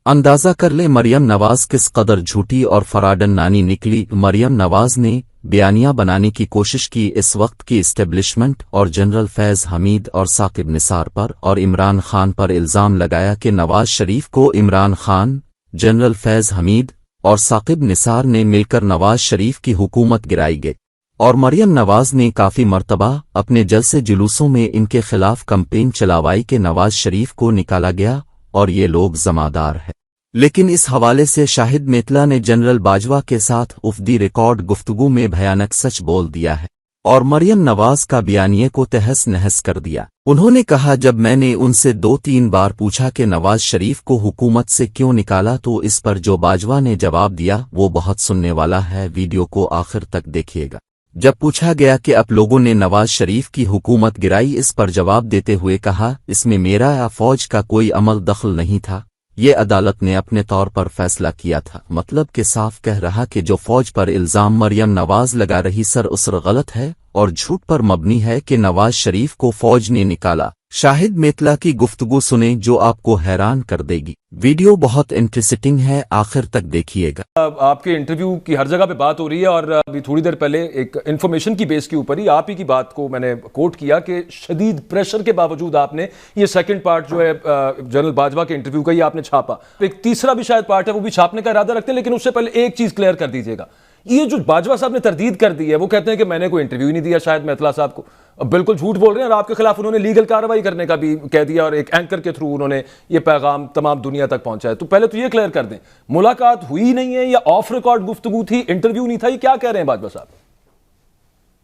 अंदाजा कर ले मरियम नवाज किस कदर झूठी और फराडन नानी निकली। मरियम नवाज ने बयानिया बनाने की कोशिश की इस वक्त की इस्टेब्लिशमेंट और जनरल फैज़ हमीद और साकिब निसार पर और इमरान खान पर इल्ज़ाम लगाया कि नवाज शरीफ को इमरान खान, जनरल फैज़ हमीद और साकिब निसार ने मिलकर नवाज शरीफ की हुकूमत गिराई गई। और मरियम नवाज ने काफ़ी मर्तबा अपने जलसे जुलूसों में इनके खिलाफ कैंपेन चलावाई कि नवाज शरीफ को निकाला गया और ये लोग जमादार है। लेकिन इस हवाले से शाहिद मेतला ने जनरल बाजवा के साथ उफ़दी रिकॉर्ड गुफ्तगू में भयानक सच बोल दिया है और मरियम नवाज का बयानिए को तहस नहस कर दिया। उन्होंने कहा, जब मैंने उनसे 2-3 बार पूछा कि नवाज शरीफ को हुकूमत से क्यों निकाला तो इस पर जो बाजवा ने जवाब दिया वो बहुत सुनने वाला है, वीडियो को आखिर तक देखिएगा। जब पूछा गया कि आप लोगों ने नवाज शरीफ की हुकूमत गिराई, इस पर जवाब देते हुए कहा, इसमें मेरा या फौज का कोई अमल दखल नहीं था, ये अदालत ने अपने तौर पर फैसला किया था। मतलब कि साफ कह रहा कि जो फौज पर इल्ज़ाम मरियम नवाज लगा रही सर गलत है और झूठ पर मबनी है कि नवाज शरीफ को फौज ने निकाला। शाहिद मेतला की गुफ्तगू सुने जो आपको हैरान कर देगी। वीडियो बहुत इंटरेस्टिंग है, आखिर तक देखिएगा। आपके इंटरव्यू की हर जगह पे बात हो रही है और अभी थोड़ी देर पहले एक इन्फॉर्मेशन की बेस के ऊपर ही आप ही की बात को मैंने कोट किया कि शदीद प्रेशर के बावजूद आपने ये सेकंड पार्ट जो है जनरल बाजवा के इंटरव्यू का ही आपने छापा। एक तीसरा भी शायद पार्ट है, वो भी छापने का इरादा रखते हैं, लेकिन उससे पहले एक चीज क्लियर कर दीजिएगा। ये जो बाजवा साहब ने तरदीद कर दी है, वो कहते हैं कि मैंने कोई इंटरव्यू ही नहीं दिया शायद मेतला साहब को, बिल्कुल झूठ बोल रहे हैं और आपके खिलाफ उन्होंने लीगल कार्रवाई करने का भी कह दिया और एक एंकर के थ्रू उन्होंने ये पैगाम तमाम दुनिया तक पहुंचाया। तो पहले तो ये क्लियर कर दें, मुलाकात हुई नहीं है या ऑफ रिकॉर्ड गुफ्तगू थी, इंटरव्यू नहीं था, ये क्या कह रहे हैं बाजवा साहब?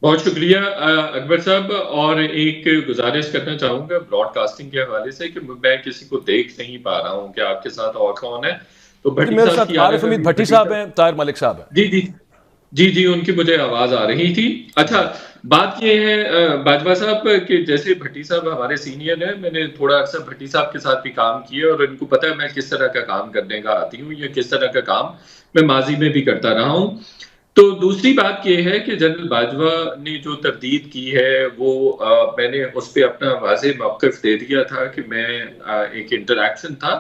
बहुत शुक्रिया अकबर साहब, और एक गुजारिश करना चाहूंगा ब्रॉडकास्टिंग के हवाले से कि मैं किसी को देख नहीं पा रहा हूं कि आपके साथ और कौन है। तो भट्टी मेरे साहब साथ आरिफ हमीद भट्टी साहब हैं, ताहिर मलिक साहब हैं। जी जी जी जी, उनकी मुझे आवाज आ रही थी। अच्छा, बात ये है बाजवा साहब कि जैसे भट्टी साहब हमारे सीनियर हैं, मैंने थोड़ा अरसा भट्टी साहब के साथ भी काम किया और इनको पता है मैं किस तरह का काम करने का आती हूँ या किस तरह का काम मैं माजी में भी करता रहा हूँ। तो दूसरी बात यह है कि जनरल बाजवा ने जो तरदीद की है वो मैंने उस पर अपना वाज़ेह मौक़िफ़ दे दिया था कि मैं एक इंटरैक्शन था।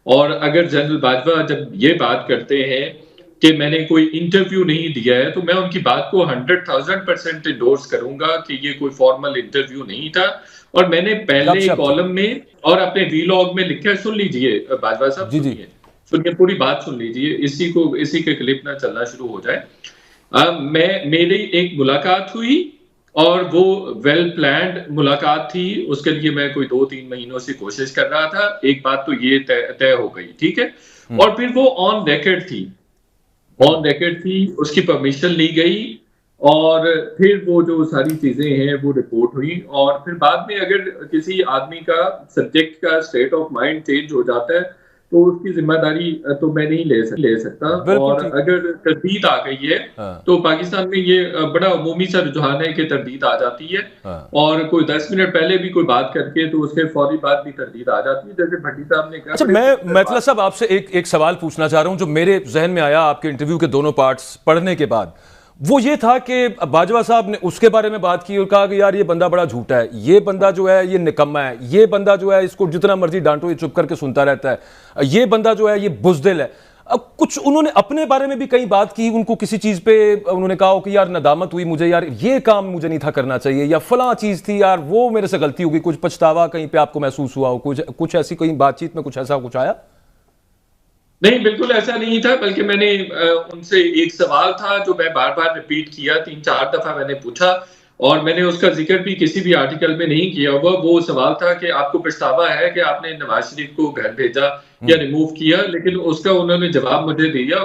और अगर जनरल बाजवा जब ये बात करते हैं कि मैंने कोई इंटरव्यू नहीं दिया है, तो मैं उनकी बात को 100,000% इंडोर्स करूंगा कि ये कोई फॉर्मल इंटरव्यू नहीं था। और मैंने पहले कॉलम में और अपने वीलॉग में लिखा है, सुन लीजिए बाजवा साहब, सुनिए पूरी बात सुन लीजिए, इसी के क्लिप ना चलना शुरू हो जाए। मेरी एक मुलाकात हुई और वो वेल प्लान्ड मुलाकात थी, उसके लिए मैं कोई 2-3 महीनों से कोशिश कर रहा था। एक बात तो ये तय हो गई, ठीक है। और फिर वो ऑन रिकॉर्ड थी, उसकी परमिशन ली गई और फिर वो जो सारी चीजें हैं वो रिपोर्ट हुई। और फिर बाद में अगर किसी आदमी का सब्जेक्ट का स्टेट ऑफ माइंड चेंज हो जाता है तो उसकी जिम्मेदारी तो मैं नहीं ले सकता। और अगर तरदीद आ गई है तो पाकिस्तान में ये बड़ा अमूमी सा रुझान है कि तरदीद आ जाती है और कोई 10 मिनट पहले भी कोई बात करके तो उसके फौरी बाद भी तरदीद आ जाती है, जैसे भट्टी साहब ने कहा। अच्छा, मैं मेतला साहब आपसे एक सवाल पूछना चाह रहा हूं जो मेरे जहन में आया आपके इंटरव्यू के दोनों पार्ट्स पढ़ने के बाद। वो ये था कि बाजवा साहब ने उसके बारे में बात की और कहा कि यार ये बंदा बड़ा झूठा है, ये बंदा जो है ये निकम्मा है, ये बंदा जो है इसको जितना मर्जी डांटो ये चुप करके सुनता रहता है, ये बंदा जो है ये बुज़दिल है। अब कुछ उन्होंने अपने बारे में भी कई बात की, उनको किसी चीज पे उन्होंने कहा कि यार नदामत हुई मुझे, यार ये काम मुझे नहीं था करना चाहिए, या फलां चीज थी यार वो मेरे से गलती हो गई, कुछ पछतावा कहीं पे आपको महसूस हुआ हो, कुछ ऐसी कोई बातचीत में कुछ ऐसा कुछ आया? नहीं, बिल्कुल ऐसा नहीं था, बल्कि मैंने उनसे एक सवाल था जो मैं बार बार रिपीट किया, 3-4 दफा मैंने पूछा और मैंने उसका जिक्र भी किसी भी आर्टिकल में नहीं किया हुआ। वो सवाल था कि आपको पछतावा है कि आपने नवाज शरीफ को घर भेजा या रिमूव किया, लेकिन उसका उन्होंने जवाब मुझे दिया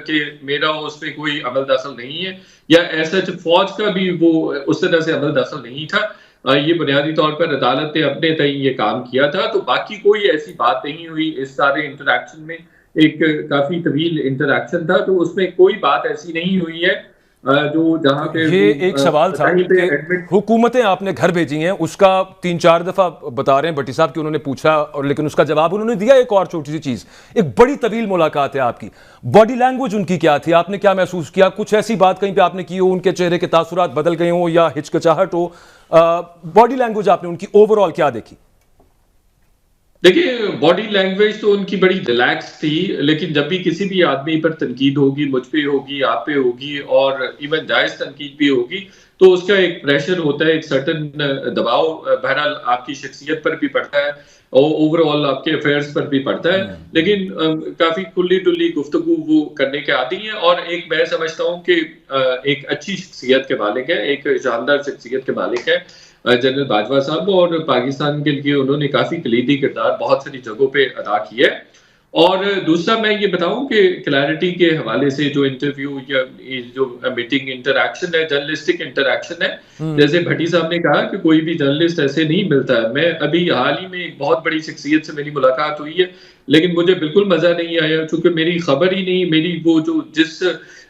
कि मेरा उस पर कोई अमल दखल नहीं है या ऐसा फौज का भी वो उस तरह से अमल दखल नहीं था। ये बुनियादी तौर पर अदालत ने अपने तय ये काम किया था। तो बाकी कोई ऐसी बात नहीं हुई इस सारे इंटरैक्शन में। एक काफी तवील इंटरैक्शन था, तो उसमें कोई बात ऐसी नहीं हुई है जो जहां पे ये एक सवाल था कि हुकूमतें आपने घर भेजी हैं, उसका 3-4 दफा बता रहे हैं भट्टी साहब कि उन्होंने पूछा और लेकिन उसका जवाब उन्होंने दिया। एक और छोटी सी चीज, एक बड़ी तवील मुलाकात है आपकी, बॉडी लैंग्वेज उनकी क्या थी, आपने क्या महसूस किया? कुछ ऐसी बात कहीं पे आपने की हो, उनके चेहरे के तासुरात बदल गए हो या हिचकिचाहट हो? बॉडी लैंग्वेज आपने उनकी ओवरऑल क्या देखी? देखिए, बॉडी लैंग्वेज तो उनकी बड़ी रिलैक्स थी, लेकिन जब भी किसी भी आदमी पर तनकीद होगी, मुझ पे होगी, आप पे होगी और इवन जायज़ तनकीद भी होगी, तो उसका एक प्रेशर होता है, एक सर्टेन दबाव बहरहाल आपकी शख्सियत पर भी पड़ता है और ओवरऑल आपके अफेयर्स पर भी पड़ता है। लेकिन काफ़ी खुली-डुली गुफ्तगू वो करने के आदी हैं और एक मैं समझता हूँ कि एक अच्छी शख्सियत के मालिक है, एक शानदार शख्सियत के मालिक है जनरल बाजवा साहब और पाकिस्तान के लिए उन्होंने काफ़ी कलीदी किरदार बहुत सारी जगहों पे अदा किया है। और दूसरा मैं ये बताऊँ कि क्लैरिटी के हवाले से जो इंटरव्यू या ये जो मीटिंग इंटरैक्शन है, जर्नलिस्टिक इंटरैक्शन है, जैसे भट्टी साहब ने कहा कि कोई भी जर्नलिस्ट ऐसे नहीं मिलता है। मैं अभी हाल ही में एक बहुत बड़ी शख्सियत से मेरी मुलाकात हुई है, लेकिन मुझे बिल्कुल मज़ा नहीं आया चूँकि मेरी खबर ही नहीं, मेरी वो जो जिस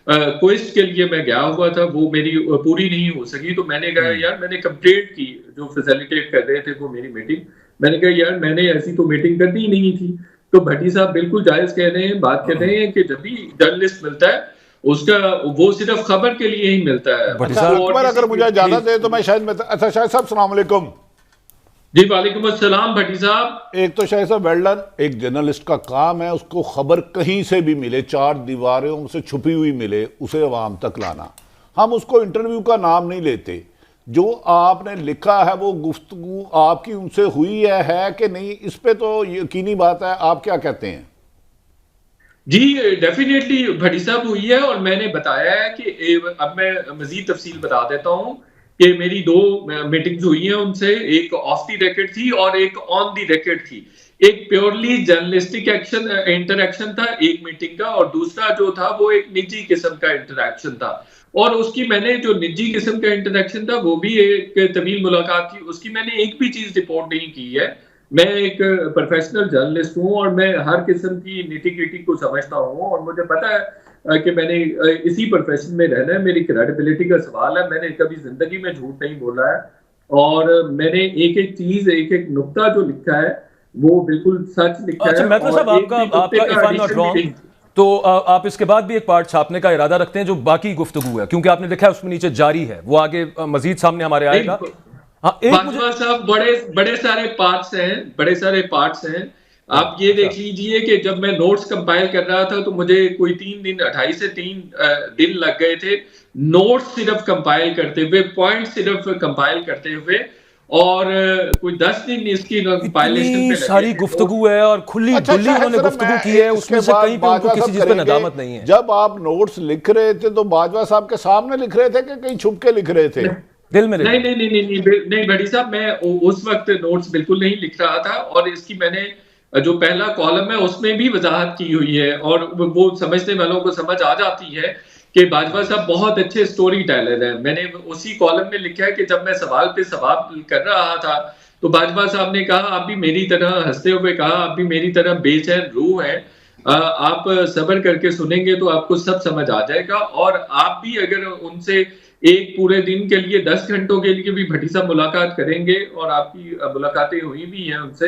क्वेस्ट के लिए मैं गया हुआ था वो मेरी पूरी नहीं हो सकी, तो मैंने कहा यार मैंने कंप्लेंट की जो फैसिलिटेट कर रहे थे वो मेरी मीटिंग, मैंने कहा यार मैंने ऐसी तो मीटिंग करनी ही नहीं थी। तो भट्टी साहब बिल्कुल जायज कह रहे हैं, बात कर रहे हैं कि जब भी जर्नलिस्ट मिलता है उसका वो सिर्फ खबर के लिए ही मिलता है। भट्टी अच्छा, साहब अकबर अगर मुझे इजाजत दे तो मैं शायद अच्छा शाहिद साहब सलाम अलैकुम। जी वालेकुम अस्सलाम भट्टी साहब। एक तो शायद साहब वेल डन, एक जर्नलिस्ट का काम है उसको खबर कहीं से भी मिले, चार दीवारों से छुपी हुई मिले, उसे अवाम तक लाना। हम उसको इंटरव्यू का नाम नहीं लेते। जो आपने लिखा है वो गुफ्तगू आपकी उनसे हुई है कि नहीं, इस पे तो यकीनी बात है। आप क्या कहते हैं? जी डेफिनेटली भट्टी साहब हुई है और मैंने बताया है कि अब मैं मजीद तफसील बता देता हूँ कि मेरी दो मीटिंग्स हुई हैं उनसे, एक ऑफ द रिकॉर्ड थी और एक ऑन द रिकॉर्ड थी। एक प्योरली जर्नलिस्टिक एक्शन इंटरैक्शन था एक मीटिंग का और दूसरा जो था वो एक निजी किस्म का इंटरैक्शन था। और उसकी मैंने जो निजी किस्म का इंटरैक्शन था वो भी एक तवील मुलाकात थी, उसकी मैंने एक भी चीज रिपोर्ट नहीं की है। मैं एक प्रोफेशनल जर्नलिस्ट हूँ और मैं हर किस्म की निटी-ग्रिटी को समझता हूँ और मुझे पता है कि मैंने इसी प्रोफेशन में रहना है, मेरी क्रेडिबिलिटी का सवाल है, मैंने कभी जिंदगी में झूठ नहीं बोला है और मैंने एक-एक चीज, एक-एक नुक्ता जो लिखा है वो बिल्कुल सच लिखा अच्छा है। मतलब साहब आपका if I am not wrong तो आप इसके बाद भी एक पार्ट छापने का इरादा रखते हैं जो बाकी गुफ्तगू है, क्योंकि आपने लिखा है उसमें नीचे जारी है, वो आगे मजीद सामने हमारे आएगा। हाँ, एक बाजवा साहब बड़े सारे पार्ट्स हैं, बड़े सारे पार्ट्स हैं। आप ये देख लीजिए कि जब मैं नोट्स कंपाइल कर रहा था तो मुझे कोई 3 दिन 2.5 से 3 दिन लग गए थे नोट्स सिर्फ कंपाइल करते हुए, पॉइंट सिर्फ कंपाइल करते हुए और कोई 10 दिन इसकी कंपाइलेशन पे सारी गुफ्तगू है और खुली दुली उन्होंने गुफ्तगू की है, उसमें से कहीं पे उनको किसी चीज पे नदामत नहीं है। जब आप नोट्स लिख रहे थे तो बाजवा साहब के सामने लिख रहे थे कि कहीं छुप के लिख रहे थे? दिल में नहीं भट्टी साहब, मैं उस वक्त नोट्स बिल्कुल नहीं लिख रहा था और इसकी मैंने जो पहला कॉलम है उसमें भी वजाहत की हुई है और वो समझने वालों को समझ आ जाती है कि बाजवा साहब बहुत अच्छे स्टोरी टेलर हैं। मैंने उसी कॉलम में लिखा है कि जब मैं सवाल पे सवाल कर रहा था तो बाजवा साहब ने कहा, आप भी मेरी तरह हंसते हुए कहा, आप भी मेरी तरह बेचैन रूह हैं, आप सब्र करके सुनेंगे तो आपको सब समझ आ जाएगा और आप भी अगर उनसे एक पूरे दिन के लिए 10 घंटों के लिए भी भट्टी साहब मुलाकात करेंगे और आपकी मुलाकातें हुई भी हैं उनसे,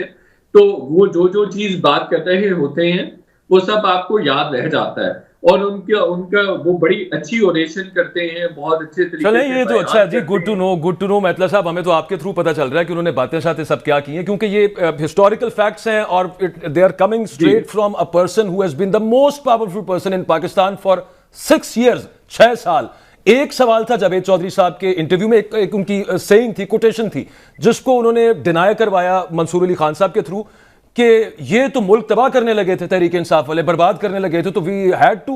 तो वो जो चीज बात कर रहे होते हैं वो सब आपको याद रह जाता है और उनका वो बड़ी अच्छी ओरेशन करते हैं, बहुत अच्छे तरीके चले से ये तो अच्छा है जी, गुड टू नो। मतलब साहब हमें तो आपके थ्रू पता चल रहा है कि उन्होंने बातें साथ सब क्या की हैं, क्योंकि ये हिस्टोरिकल फैक्ट्स हैं और they are coming straight from a person who has been the most powerful person in Pakistan for 6 years, 6 साल। एक सवाल था जावेद चौधरी साहब के इंटरव्यू में, एक उनकी सेइंग थी, कोटेशन थी, जिसको उन्होंने डिनाई करवाया मंसूर अली खान साहब के थ्रू कि ये तो मुल्क तबाह करने लगे थे, तहरीक इंसाफ वाले बर्बाद करने लगे थे, तो we had to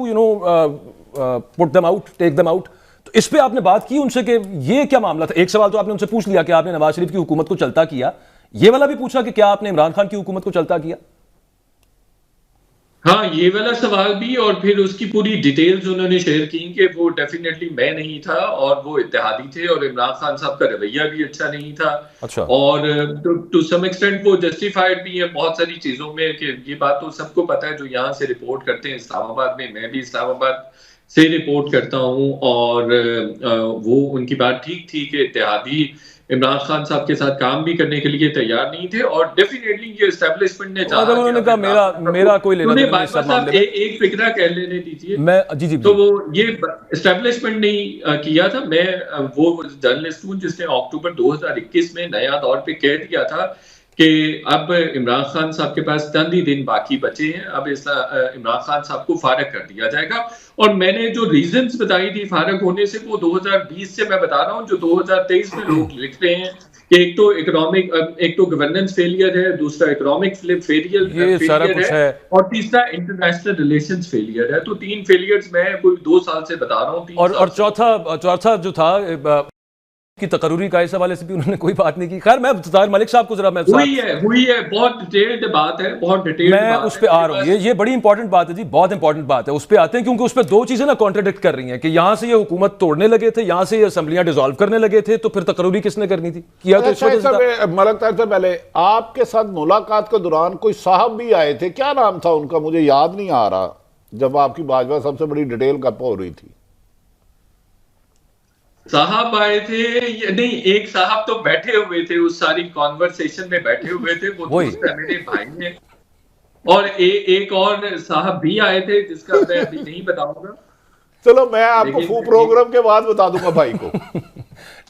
put them out, take them out. तो इस पे आपने बात की उनसे कि ये क्या मामला था? एक सवाल तो आपने उनसे पूछ लिया कि आपने नवाज शरीफ की हुकूमत को चलता किया, ये वाला भी पूछा कि क्या आपने इमरान खान की हुकूमत को चलता किया? हाँ, ये वाला सवाल भी और फिर उसकी पूरी डिटेल्स उन्होंने शेयर की कि वो डेफिनेटली मैं नहीं था और वो इत्तेहादी थे और इमरान खान साहब का रवैया भी अच्छा नहीं था। अच्छा। और टू सम एक्सटेंट वो जस्टिफाइड भी है बहुत सारी चीजों में कि ये बात तो सबको पता है जो यहाँ से रिपोर्ट करते हैं इस्लामाबाद में, मैं भी इस्लामाबाद से रिपोर्ट करता हूँ और वो उनकी बात ठीक थी कि इत्तेहादी इमरान खान साहब के साथ काम भी करने के लिए तैयार नहीं थे और डेफिनेटली ये एस्टैब्लिशमेंट ने चाहा, उन्होंने कहा मेरा कोई लेना देना नहीं सब मामले में। एक फिक्रा कह लेने दीजिए मैं जी तो वो ये एस्टैब्लिशमेंट नहीं किया था। मैं वो जर्नलिस्ट हूँ जिसने अक्टूबर 2021 में नया दौर पे कह दिया था कि अब इमरान खान साहब के पास चंद ही दिन बाकी बचे हैं, अब इमरान खान साहब को फारग कर दिया जाएगा। और मैंने जो रीजंस बताई थी फारग होने से, वो 2020 से मैं बता रहा हूँ, जो 2023 में लोग लिख रहे हैं कि एक तो गवर्नेंस फेलियर है, दूसरा इकोनॉमिक फेलियर है और तीसरा इंटरनेशनल रिलेशंस फेलियर है। तो 3 फेलियर्स मैं कोई 2 साल से बता रहा हूँ। और चौथा जो था की तकरूरी का, इस हवाले से भी उन्होंने कोई बात नहीं की। खैर, मैं ताहिर मलिक साहब को जरा मैं हुई है बहुत डिटेल्ड बात है, बहुत डिटेल्ड मैं उस पे आ रहा हूँ। ये बड़ी इंपॉर्टेंट बात है जी, बहुत इंपॉर्टेंट बात है, उस पे आते हैं, क्योंकि उस पे 2 चीजें ना कॉन्ट्रडिक्ट कर रही हैं कि यहां से ये हुकूमत तोड़ने लगे थे, यहां से ये असेंबलियां डिसॉल्व करने लगे थे, तो फिर तकरूरी किसने करनी थी? किया तो इस वजह से। मलक ताहिर से पहले आपके साथ मुलाकात के दौरान कोई साहब भी आए थे, क्या नाम था उनका, मुझे याद नहीं आ रहा, जब आपकी बाजवा सबसे बड़ी डिटेल गप हो रही थी? साहब आए थे नहीं, एक साहब तो बैठे हुए थे, उस सारी कॉन्वर्सेशन में बैठे हुए थे, वो दोस्त है मेरे भाई ने। और एक और साहब भी आए थे जिसका मैं अभी नहीं बताऊंगा। चलो मैं आपको प्रोग्राम के बाद बता दूंगा भाई को।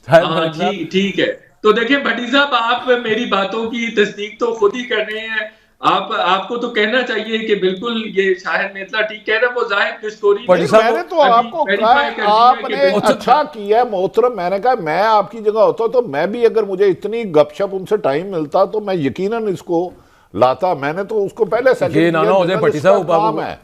हाँ जी, ठीक है। तो देखिए भट्टी साहब, आप मेरी बातों की तस्दीक तो खुद ही कर रहे हैं। आपको तो कहना चाहिए कि बिल्कुल ये शाहिद मेतला ठीक कह रहा है, वो जाहिर की स्टोरी मैंने तो आपको कहा, आपने अच्छा किया मोहतरम। मैंने कहा मैं आपकी जगह होता तो मैं भी, अगर मुझे इतनी गपशप उनसे टाइम मिलता तो मैं यकीनन इसको लाता। मैंने तो उसको पहले ये ना हो जाए भट्टी साहब,